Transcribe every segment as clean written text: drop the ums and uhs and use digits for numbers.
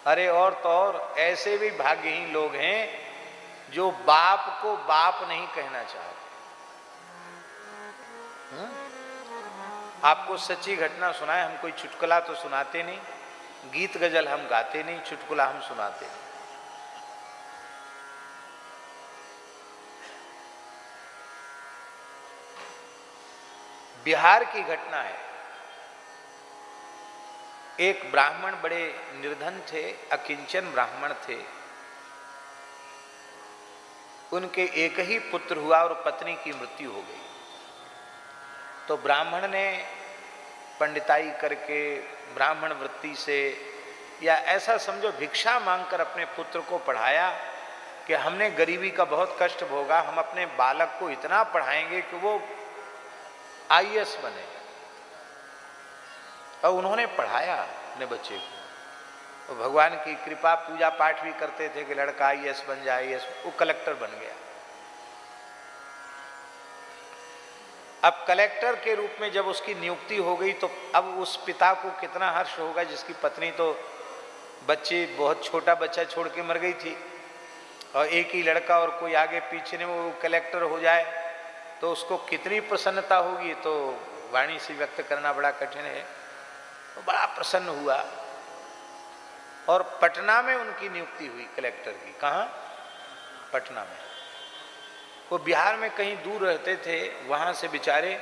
अरे और तो और ऐसे भी भाग्यहीन लोग हैं जो बाप को बाप नहीं कहना चाहते। आपको सच्ची घटना सुनाए, हम कोई चुटकुला तो सुनाते नहीं, गीत गजल हम गाते नहीं, चुटकुला हम सुनाते नहीं। बिहार की घटना है। एक ब्राह्मण बड़े निर्धन थे, अकिंचन ब्राह्मण थे। उनके एक ही पुत्र हुआ और पत्नी की मृत्यु हो गई। तो ब्राह्मण ने पंडिताई करके ब्राह्मण वृत्ति से, या ऐसा समझो भिक्षा मांगकर अपने पुत्र को पढ़ाया कि हमने गरीबी का बहुत कष्ट भोगा, हम अपने बालक को इतना पढ़ाएंगे कि वो आईएएस बने। और उन्होंने पढ़ाया अपने बच्चे को, तो भगवान की कृपा, पूजा पाठ भी करते थे कि लड़का आईएएस बन जाए, आईएएस, वो कलेक्टर बन गया। अब कलेक्टर के रूप में जब उसकी नियुक्ति हो गई तो अब उस पिता को कितना हर्ष होगा जिसकी पत्नी तो बच्चे, बहुत छोटा बच्चा छोड़ के मर गई थी, और एक ही लड़का और कोई आगे पीछे ने वो कलेक्टर हो जाए तो उसको कितनी प्रसन्नता होगी, तो वाणी से व्यक्त करना बड़ा कठिन है। तो बड़ा प्रसन्न हुआ और पटना में उनकी नियुक्ति हुई कलेक्टर की। कहाँ? पटना में। वो बिहार में कहीं दूर रहते थे, वहाँ से बेचारे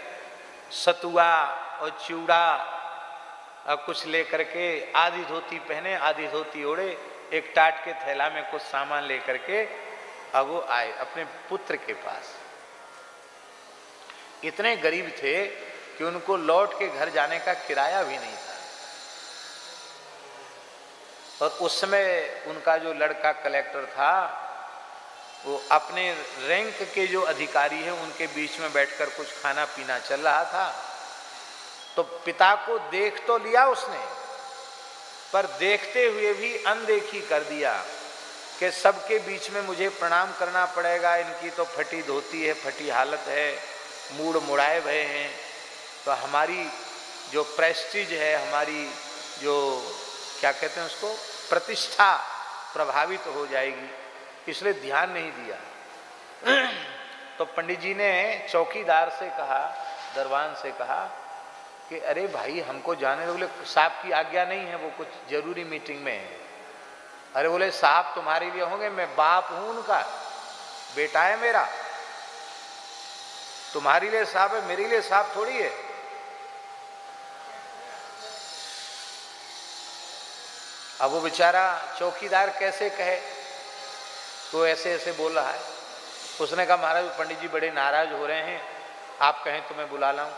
सतुआ और चिवड़ा और कुछ लेकर के, आधी धोती पहने आधी धोती ओढ़े, एक टाट के थैला में कुछ सामान लेकर के अब वो आए अपने पुत्र के पास। इतने गरीब थे कि उनको लौट के घर जाने का किराया भी नहीं था। और उस समय उनका जो लड़का कलेक्टर था वो अपने रैंक के जो अधिकारी हैं उनके बीच में बैठकर कुछ खाना पीना चल रहा था। तो पिता को देख तो लिया उसने, पर देखते हुए भी अनदेखी कर दिया कि सबके बीच में मुझे प्रणाम करना पड़ेगा, इनकी तो फटी धोती है, फटी हालत है, मूड मुड़ाए भये हैं, तो हमारी जो प्रेस्टीज है, हमारी जो क्या कहते हैं उसको, प्रतिष्ठा प्रभावित हो जाएगी, इसलिए ध्यान नहीं दिया। तो पंडित जी ने चौकीदार से कहा, दरबान से कहा कि अरे भाई हमको जाने दो। बोले साहब की आज्ञा नहीं है, वो कुछ जरूरी मीटिंग में है। अरे बोले साहब तुम्हारे लिए होंगे, मैं बाप हूं उनका, बेटा है मेरा, तुम्हारे लिए साहब है, मेरे लिए साहब थोड़ी है। अब वो बेचारा चौकीदार कैसे कहे, तो ऐसे ऐसे बोल रहा है। उसने कहा महाराज पंडित जी बड़े नाराज हो रहे हैं, आप कहें तो मैं बुला लाऊं।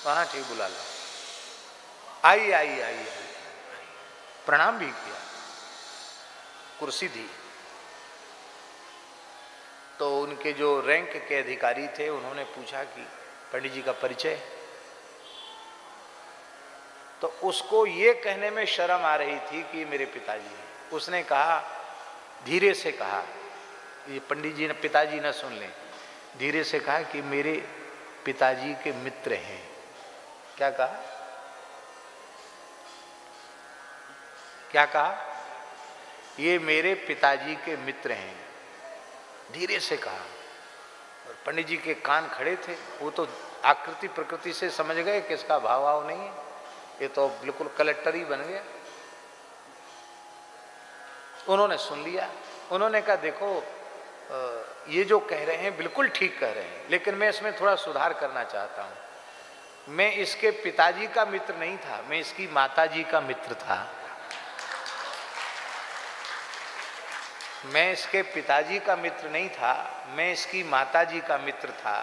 हाँ ठीक, बुला लाऊं। आई आई आई, प्रणाम भी किया, कुर्सी दी। तो उनके जो रैंक के अधिकारी थे उन्होंने पूछा कि पंडित जी का परिचय। तो उसको ये कहने में शर्म आ रही थी कि मेरे पिताजी हैं। उसने कहा, धीरे से कहा, ये पंडित जी ने, पिताजी न सुन लें, धीरे से कहा कि मेरे पिताजी के मित्र हैं। क्या कहा? क्या कहा? ये मेरे पिताजी के मित्र हैं, धीरे से कहा। और पंडित जी के कान खड़े थे, वो तो आकृति प्रकृति से समझ गए कि इसका भाव भाव नहीं है, ये तो बिल्कुल कलेक्टर ही बन गया। उन्होंने सुन लिया। उन्होंने कहा देखो ये जो कह रहे हैं बिल्कुल ठीक कह रहे हैं, लेकिन मैं इसमें थोड़ा सुधार करना चाहता हूं। मैं इसके पिताजी का मित्र नहीं था, मैं इसकी माताजी का मित्र था। मैं इसके पिताजी का मित्र नहीं था, मैं इसकी माताजी का मित्र था।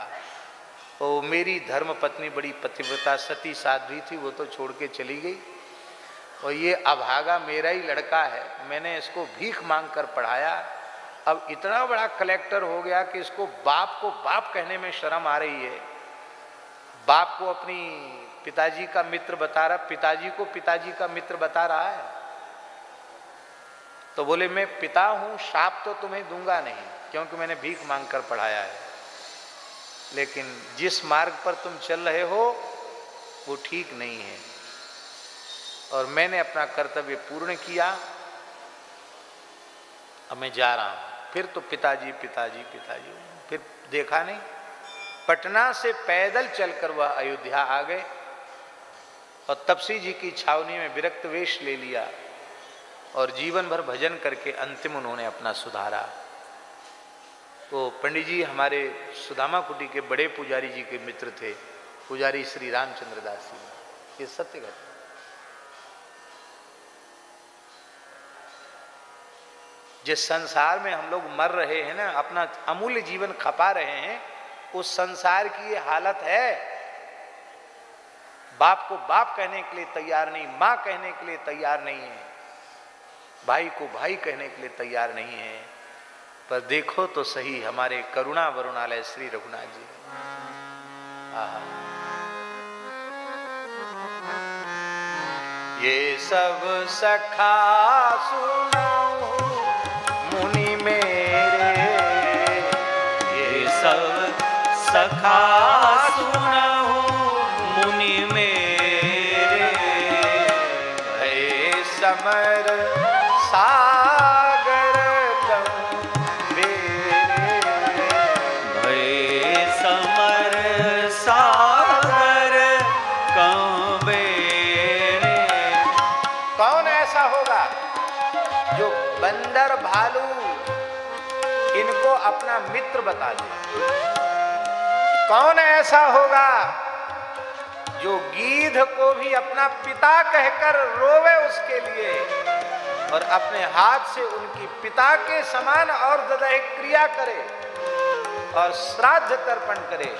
तो मेरी धर्म पत्नी बड़ी पतिव्रता सती साध्वी थी, वो तो छोड़ के चली गई, और ये अभागा मेरा ही लड़का है, मैंने इसको भीख मांग कर पढ़ाया। अब इतना बड़ा कलेक्टर हो गया कि इसको बाप को बाप कहने में शर्म आ रही है। बाप को अपनी पिताजी का मित्र बता रहा, पिताजी को पिताजी का मित्र बता रहा है। तो बोले मैं पिता हूं, शाप तो तुम्हें दूंगा नहीं क्योंकि मैंने भीख मांग कर पढ़ाया है, लेकिन जिस मार्ग पर तुम चल रहे हो वो ठीक नहीं है, और मैंने अपना कर्तव्य पूर्ण किया, अब मैं जा रहा हूँ। फिर तो पिताजी पिताजी पिताजी, फिर देखा नहीं। पटना से पैदल चलकर वह अयोध्या आ गए और तपसी जी की छावनी में विरक्त वेश ले लिया और जीवन भर भजन करके अंतिम उन्होंने अपना सुधारा। तो पंडित जी हमारे सुदामा कुटी के बड़े पुजारी जी के मित्र थे, पुजारी श्री रामचंद्र दास जी। ये सत्य घटना। जिस संसार में हम लोग मर रहे हैं ना, अपना अमूल्य जीवन खपा रहे हैं, उस संसार की ये हालत है। बाप को बाप कहने के लिए तैयार नहीं, माँ कहने के लिए तैयार नहीं है, भाई को भाई कहने के लिए तैयार नहीं है। पर देखो तो सही हमारे करुणा वरुणालय श्री रघुनाथ जी। ये सब सखा सुनाऊं मुनि मेरे, ये सब सखा सुनाऊं मुनि मेरे, भय समर सागर गंभीरे, भय समर सागर कंबेरे। कौन ऐसा होगा जो बंदर भालू इनको अपना मित्र बता दे? कौन ऐसा होगा जो गीध को भी अपना पिता कहकर रोवे उसके लिए और अपने हाथ से उनकी पिता के समान और दैहिक क्रिया करे और श्राद्ध तर्पण करे?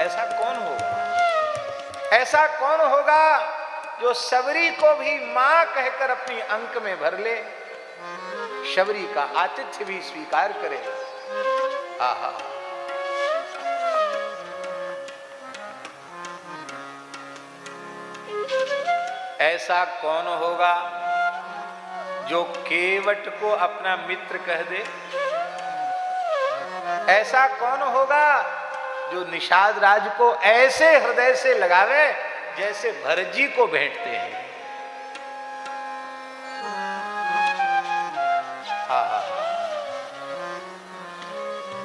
ऐसा कौन होगा? ऐसा कौन होगा जो शबरी को भी मां कहकर अपनी अंक में भर ले, शबरी का आतिथ्य भी स्वीकार करे? आहा, ऐसा कौन होगा जो केवट को अपना मित्र कह दे? ऐसा कौन होगा जो निषाद राज को ऐसे हृदय से लगावे जैसे भरत जी को भेंटते हैं?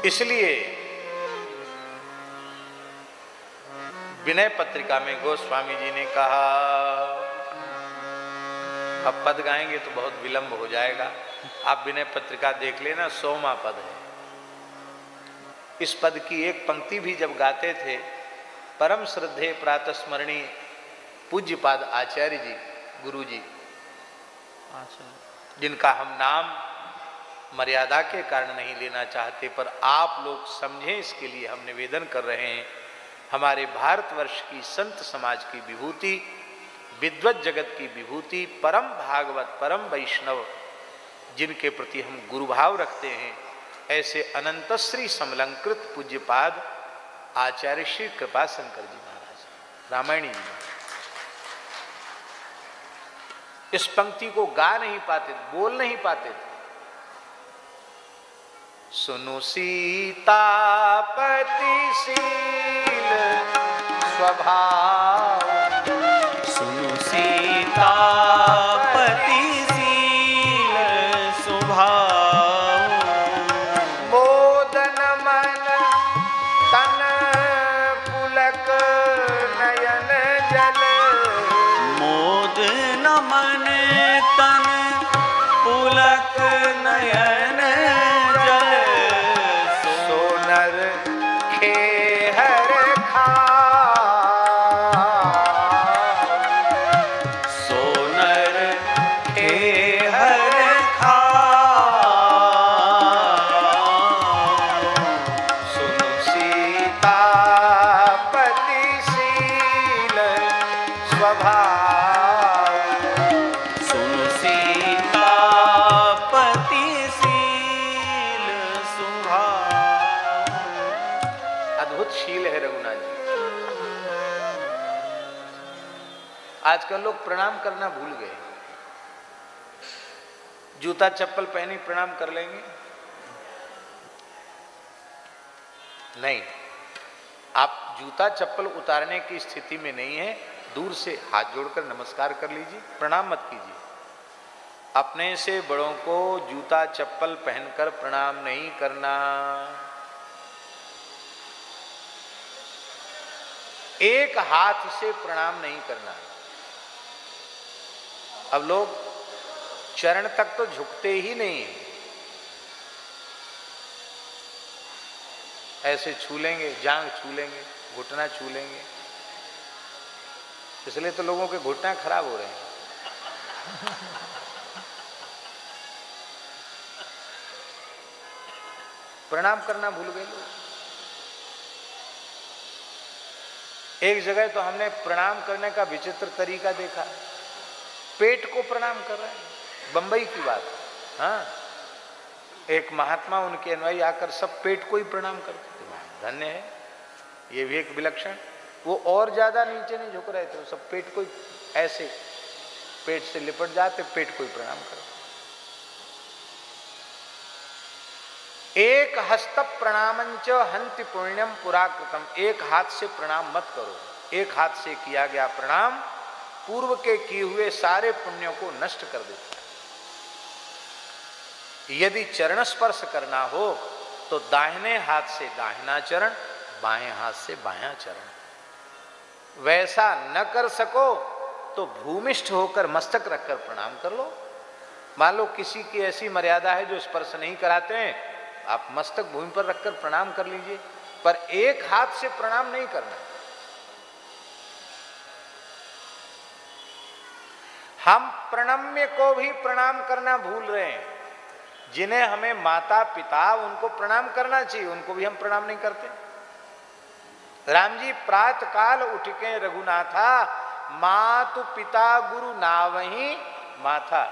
इसलिए विनय पत्रिका में गोस्वामी जी ने कहा, अब पद गाएंगे तो बहुत विलंब हो जाएगा, आप विनय पत्रिका देख लेना, 100वां पद है। इस पद की एक पंक्ति भी जब गाते थे, परम श्रद्धेय प्रातस्मरणीय पूज्यपाद आचार्य जी, गुरु जी, जिनका हम नाम मर्यादा के कारण नहीं लेना चाहते, पर आप लोग समझें इसके लिए हम निवेदन कर रहे हैं। हमारे भारतवर्ष की संत समाज की विभूति, विद्वत जगत की विभूति, परम भागवत, परम वैष्णव, जिनके प्रति हम गुरुभाव रखते हैं, ऐसे अनंत श्री समलंकृत पूज्यपाद आचार्य श्री कृपाशंकर जी महाराज, रामायणी जी, इस पंक्ति को गा नहीं पाते, बोल नहीं पाते थे। सुनु सीतापति शील स्वभाव, सुनु सीतापति शील स्वभाव, मोदन मन तन पुलक नयन जल, मोदन मन तन पुलक नयन जल, सोनर खेहर खा, सोनर खेहर खा, सुनु सीतापति शील स्वभाव, सुनु सीतापति शील स्वभाव। अद्भुत शील है रघुनाथ जी। आजकल लोग प्रणाम करना भूल गए। जूता चप्पल पहनी प्रणाम कर लेंगे? नहीं, आप जूता चप्पल उतारने की स्थिति में नहीं है, दूर से हाथ जोड़कर नमस्कार कर लीजिए, प्रणाम मत कीजिए। अपने से बड़ों को जूता चप्पल पहनकर प्रणाम नहीं करना। एक हाथ से प्रणाम नहीं करना। अब लोग चरण तक तो झुकते ही नहीं, ऐसे छू लेंगे, जांग छू लेंगे, घुटना छू लेंगे। इसलिए तो लोगों के घुटना खराब हो रहे हैं। प्रणाम करना भूल गए लोग। एक जगह तो हमने प्रणाम करने का विचित्र तरीका देखा, पेट को प्रणाम कर रहे हैं। बंबई की बात, हाँ, एक महात्मा उनके अनुयायी आकर सब पेट को ही प्रणाम करते थे। धन्य है, ये भी एक विलक्षण। वो और ज्यादा नीचे नहीं झुक रहे थे, वो सब पेट को ही ऐसे पेट से लिपट जाते, पेट को ही प्रणाम करते। एक हस्त प्रणामंच हंति पुण्यम पुराकृतम। एक हाथ से प्रणाम मत करो। एक हाथ से किया गया प्रणाम पूर्व के किए हुए सारे पुण्यों को नष्ट कर देता है। यदि चरण स्पर्श करना हो तो दाहिने हाथ से दाहिना चरण, बाएं हाथ से बायां चरण। वैसा न कर सको तो भूमिष्ठ होकर मस्तक रखकर प्रणाम कर लो। मान लो किसी की ऐसी मर्यादा है जो स्पर्श नहीं कराते हैं, आप मस्तक भूमि पर रखकर प्रणाम कर लीजिए, पर एक हाथ से प्रणाम नहीं करना। हम प्रणम्य को भी प्रणाम करना भूल रहे हैं। जिन्हें हमें माता पिता, उनको प्रणाम करना चाहिए, उनको भी हम प्रणाम नहीं करते। राम जी प्रात काल उठ के रघुनाथा, मातु पिता गुरु नावही माथा।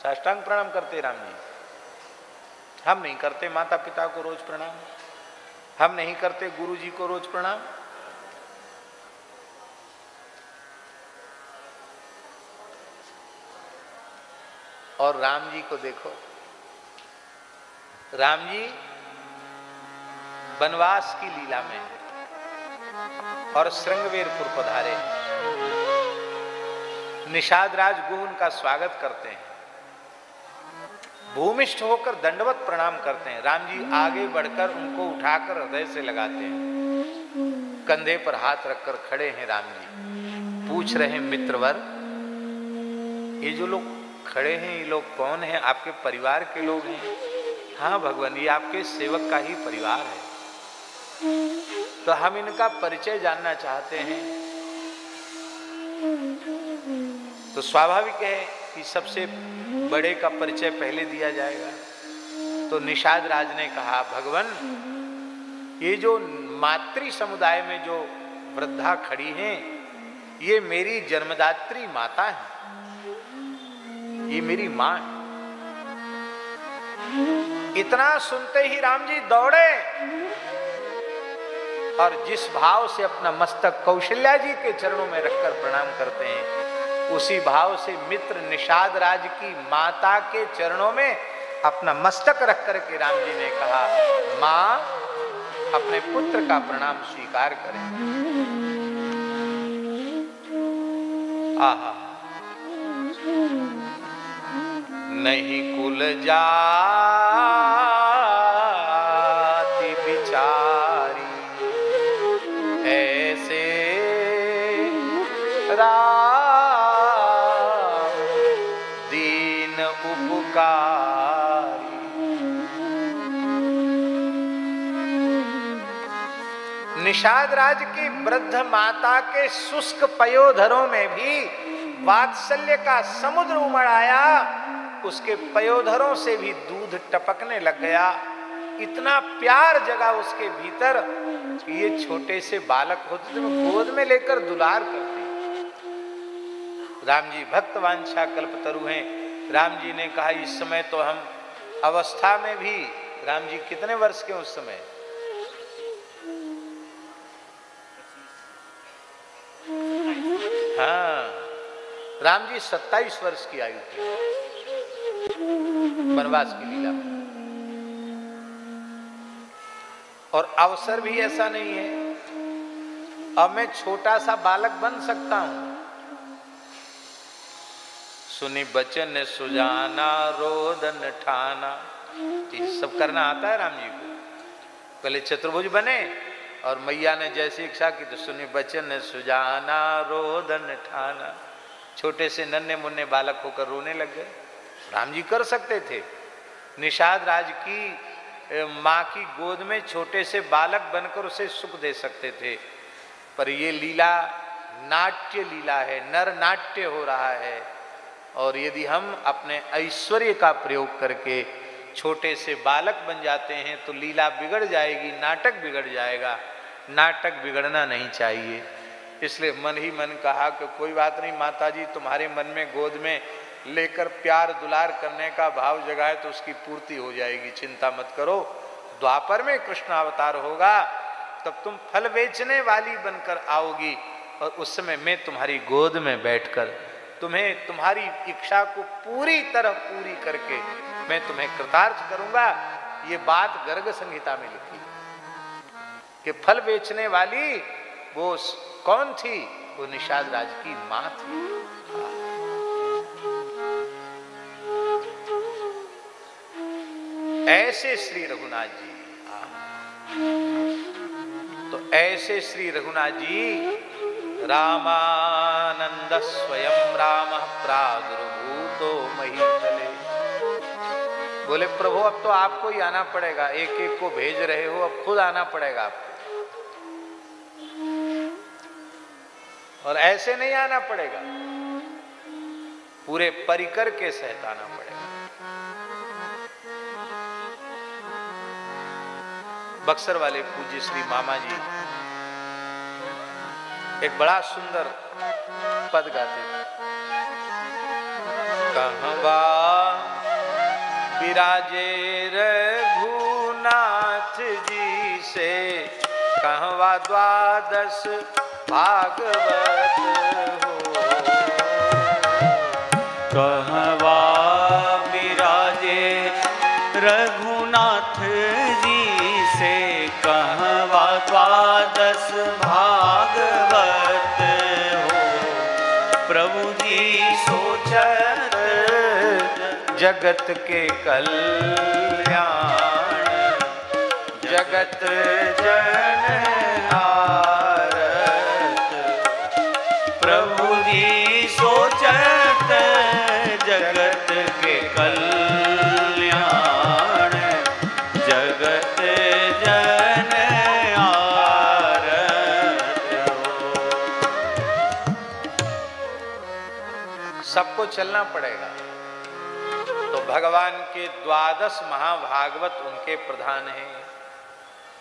साष्टांग प्रणाम करते राम जी। हम नहीं करते माता पिता को रोज प्रणाम, हम नहीं करते गुरु जी को रोज प्रणाम। और राम जी को देखो, राम जी वनवास की लीला में है और श्रृंगवेरपुर पधारे। निषाद राज गुह उनका स्वागत करते हैं, भूमिष्ठ होकर दंडवत प्रणाम करते हैं। राम जी आगे बढ़कर उनको उठाकर हृदय से लगाते हैं, कंधे पर हाथ रखकर खड़े हैं राम जी। पूछ रहे हैं मित्रवर, ये जो लोग खड़े हैं ये लोग कौन हैं? आपके परिवार के लोग हैं? हाँ भगवान, ये आपके सेवक का ही परिवार है, तो हम इनका परिचय जानना चाहते हैं। तो स्वाभाविक है कि सबसे बड़े का परिचय पहले दिया जाएगा। तो निषाद राज ने कहा, भगवान ये जो मातृ समुदाय में जो वृद्धा खड़ी हैं, ये मेरी जन्मदात्री माता है, ये मेरी मां है। इतना सुनते ही राम जी दौड़े और जिस भाव से अपना मस्तक कौशल्या जी के चरणों में रखकर प्रणाम करते हैं, उसी भाव से मित्र निषाद राज की माता के चरणों में अपना मस्तक रख करके राम जी ने कहा, मां अपने पुत्र का प्रणाम स्वीकार करें। आहा, नहीं कुल जाति बिचारी, ऐसे राम दीन उपकारी। निषाद राज की वृद्ध माता के शुष्क पयोधरों में भी वात्सल्य का समुद्र उमड़ आया। उसके पयोधरों से भी दूध टपकने लग गया। इतना प्यार जगा उसके भीतर कि ये छोटे से बालक होते तो गोद में लेकर दुलार करते। राम जी भक्त वांछा कल्पतरु हैं। राम जी ने कहा, इस समय तो हम अवस्था में भी, राम जी कितने वर्ष के उस समय? हाँ, राम जी 27 वर्ष की आयु थी वनवास की लीला में। और अवसर भी ऐसा नहीं है अब मैं छोटा सा बालक बन सकता हूं। सुनी बचन सुजाना रोदन ठाना। ये सब करना आता है राम जी को। पहले चतुर्भुज बने और मैया ने जैसी इच्छा की तो सुनी बचन सुजाना रोदन ठाना। छोटे से नन्हे मुन्ने बालक होकर रोने लग गए। राम जी कर सकते थे, निषाद राज की माँ की गोद में छोटे से बालक बनकर उसे सुख दे सकते थे, पर ये लीला नाट्य लीला है, नर नाट्य हो रहा है। और यदि हम अपने ऐश्वर्य का प्रयोग करके छोटे से बालक बन जाते हैं तो लीला बिगड़ जाएगी, नाटक बिगड़ जाएगा। नाटक बिगड़ना नहीं चाहिए। इसलिए मन ही मन कहा कि कोई बात नहीं माताजी, तुम्हारे मन में गोद में लेकर प्यार दुलार करने का भाव जगाए तो उसकी पूर्ति हो जाएगी, चिंता मत करो। द्वापर में कृष्ण अवतार होगा तब तुम फल बेचने वाली बनकर आओगी और उस समय मैं तुम्हारी गोद में बैठकर तुम्हें तुम्हारी इच्छा को पूरी तरह पूरी करके मैं तुम्हें कृतार्थ करूंगा। ये बात गर्ग संहिता में लिखी कि फल बेचने वाली वो कौन थी? वो निषाद राज की मां थी। ऐसे श्री रघुनाथ जी, तो ऐसे श्री रघुनाथ जी रामानंद स्वयं राम प्रादुर्भूतो महीतले। बोले प्रभु अब तो आपको ही आना पड़ेगा, एक एक को भेज रहे हो, अब खुद आना पड़ेगा आपको। और ऐसे नहीं आना पड़ेगा, पूरे परिकर के सहित आना पड़ेगा। बक्सर वाले पूज्य श्री मामा जी एक बड़ा सुंदर पद गाते थे। कहवा विराजे रघुनाथ जी से, कहवा द्वादश भागवत हो। कहवा विराजे रघुनाथ जी से, कहवा द्वादश भागवत हो। प्रभु जी सोचत जगत के कल्याण, जगत जन आरत। प्रभु जी सोचत जगत के कल्याण, जगत जन आरत। सबको चलना पड़ेगा। तो भगवान के द्वादश महाभागवत उनके प्रधान हैं।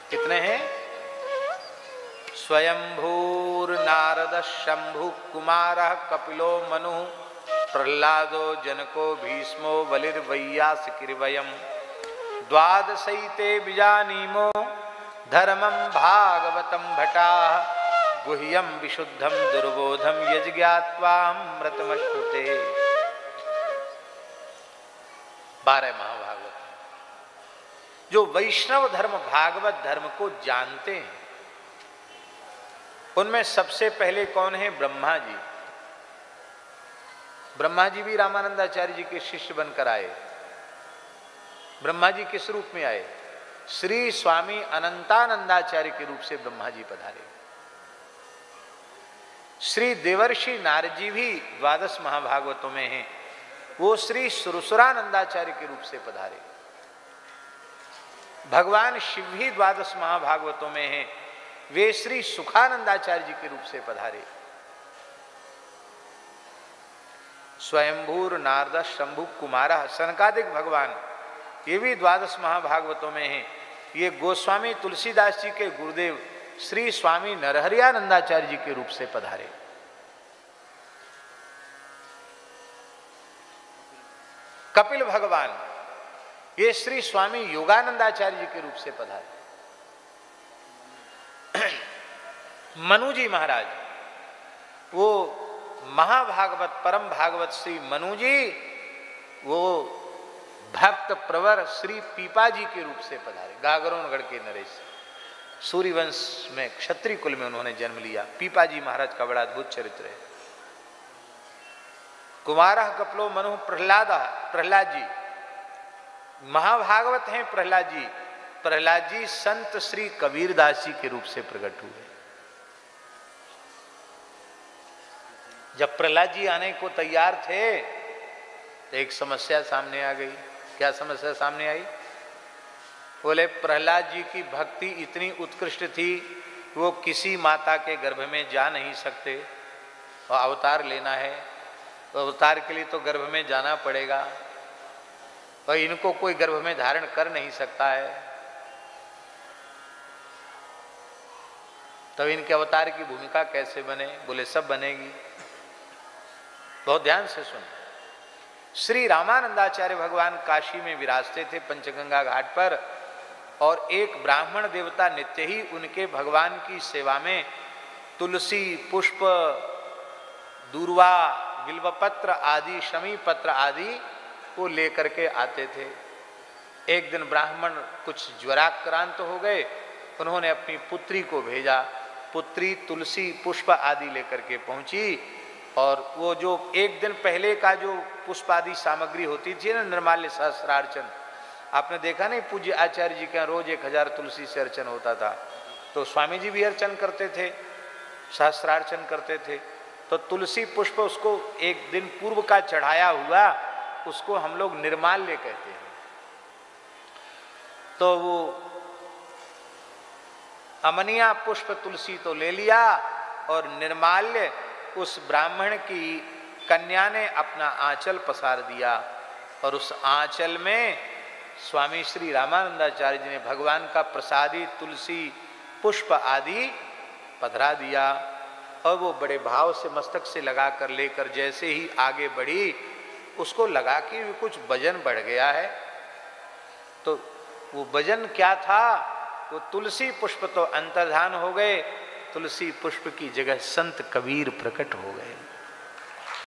कितने हैं? स्वयंभूर नारद शंभु कुमार कपिलो मनु प्रहलादो जनको भीष्मो बलिर्वैयासकीर्वयम् द्वादशैते विजानीमो धर्मं भागवतं भटाः गुह्यं विशुद्धं दुर्बोधं यज्ञात्वामृतमश्नुते। 12 महाभागवत जो वैष्णव धर्म भागवत धर्म को जानते हैं, उनमें सबसे पहले कौन है? ब्रह्मा जी। ब्रह्मा जी भी रामानंदाचार्य जी के शिष्य बनकर आए। ब्रह्मा जी किस रूप में आए? श्री स्वामी अनंतानंदाचार्य के रूप से ब्रह्मा जी पधारे। श्री देवर्षि नारद जी भी द्वादश महाभागवतों में हैं, वो श्री सुरसुरानंदाचार्य के रूप से पधारे। भगवान शिव भी द्वादश महाभागवतों में हैं, वे श्री सुखानंदाचार्य जी के रूप से पधारे। स्वयंभूर नारद शंभु कुमारा सनकादिक भगवान, ये भी द्वादश महाभागवतों में हैं। ये गोस्वामी तुलसीदास जी के गुरुदेव श्री स्वामी नरहरियानंदाचार्य जी के रूप से पधारे। कपिल भगवान, ये श्री स्वामी योगानंदाचार्य जी के रूप से पधारे। मनु जी महाराज, वो महाभागवत परम भागवत श्री मनु जी, वो भक्त प्रवर श्री पीपा जी के रूप से पधारे। गागरोनगढ़ के नरेश, सूर्यवंश में क्षत्रिय कुल में उन्होंने जन्म लिया। पीपा जी महाराज का बड़ा अद्भुत चरित्र है। कुमारः कपलो मनु प्रहलाद जी महाभागवत हैं। प्रहलाद जी संत श्री कबीरदास जी के रूप से प्रकट हुए। जब प्रहलाद जी आने को तैयार थे तो एक समस्या सामने आ गई। क्या समस्या सामने आई? बोले प्रहलाद जी की भक्ति इतनी उत्कृष्ट थी, वो किसी माता के गर्भ में जा नहीं सकते और अवतार लेना है तो अवतार के लिए तो गर्भ में जाना पड़ेगा और इनको कोई गर्भ में धारण कर नहीं सकता है, तब इनके अवतार की भूमिका कैसे बने? बोले सब बनेगी। बहुत ध्यान से सुन। श्री रामानंदाचार्य भगवान काशी में विराजते थे पंचगंगा घाट पर, और एक ब्राह्मण देवता नित्य ही उनके भगवान की सेवा में तुलसी पुष्प दूर्वा बिल्वपत्र आदि शमी पत्र आदि को लेकर के आते थे। एक दिन ब्राह्मण कुछ ज्वराक्रांत हो गए, उन्होंने अपनी पुत्री को भेजा। पुत्री तुलसी पुष्प आदि लेकर के पहुंची, और वो जो एक दिन पहले का जो पुष्प आदि सामग्री होती थी ना, निर्माल्य सहस्रार्चन, आपने देखा नहीं पूज्य आचार्य जी के रोज 1000 तुलसी से अर्चन होता था, तो स्वामी जी भी अर्चन करते थे, सहस्रार्चन करते थे। तो तुलसी पुष्प उसको एक दिन पूर्व का चढ़ाया हुआ, उसको हम लोग निर्माल्य कहते हैं। तो वो अमनिया पुष्प तुलसी तो ले लिया, और निर्माल्य उस ब्राह्मण की कन्या ने अपना आंचल पसार दिया, और उस आंचल में स्वामी श्री रामानंदाचार्य जी ने भगवान का प्रसादी तुलसी पुष्प आदि पधरा दिया। और वो बड़े भाव से मस्तक से लगा कर लेकर जैसे ही आगे बढ़ी, उसको लगा कि कुछ वजन बढ़ गया है। तो वो वजन क्या था? वो तुलसी पुष्प तो अंतर्धान हो गए, तुलसी पुष्प की जगह संत कबीर प्रकट हो गए।